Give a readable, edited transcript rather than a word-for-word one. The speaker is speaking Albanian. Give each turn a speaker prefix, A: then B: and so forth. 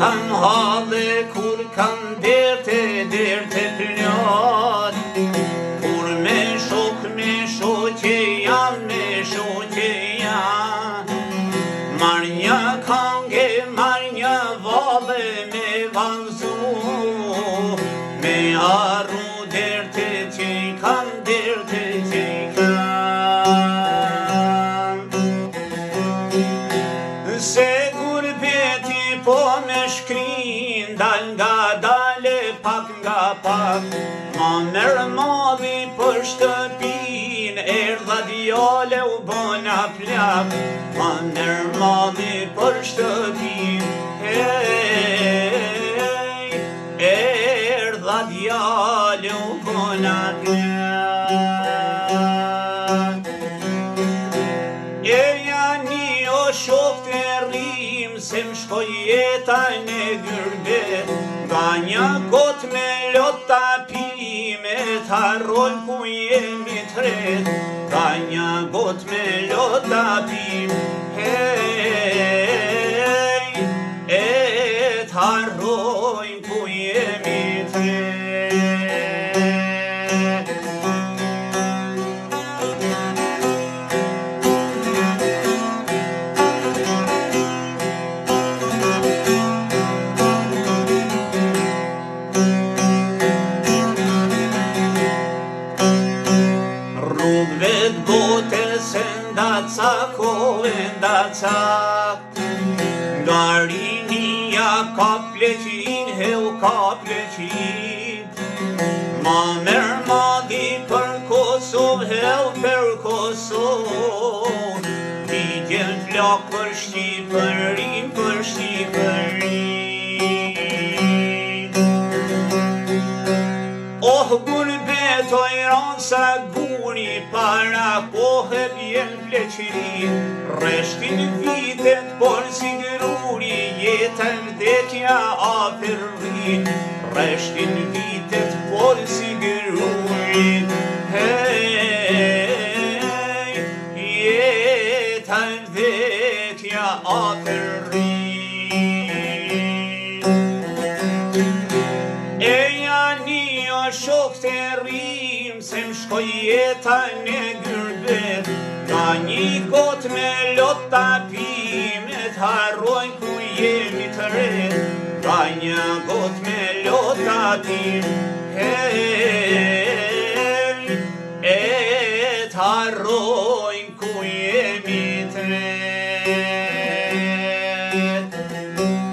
A: kam halë, kur kam derte plot, kur me shoqe jam, marr një kange, marr një vale me vazhu, me arru derte që kam, se gurbeti po me shkrin, dal nga dale, pak nga pak, ma merë madhi për shtëpin, erdha djale u bona plak, ma merë madhi për shtëpin, erdha djale u bona plak. Shok të rrim, se më shkoj jeta në gërbet, nga një got me lota pime, t'harroj ku jemi tret, nga një got me lota pime, t'harroj ku jemi tret. Rrugëve botës e ndacak, nga rinia ka pleqin, heu ka pleqin, ma merë madhi për Kosovë, heu për Kosovë, i gjen flak për Shqipërin, Oh, gurbet o Iran sa guni, para kohë bjen pleqërin, reshtin vitet por si gruri, jetën vdekja afërrin, reshtin vitet por si gruri, jetën vdekja afërrin. Shok të rrim, se më shkoj jeta në gërbet, nga një got me lota pime, t'harroj ku jemi të ret, nga një got me lota pime, t'harroj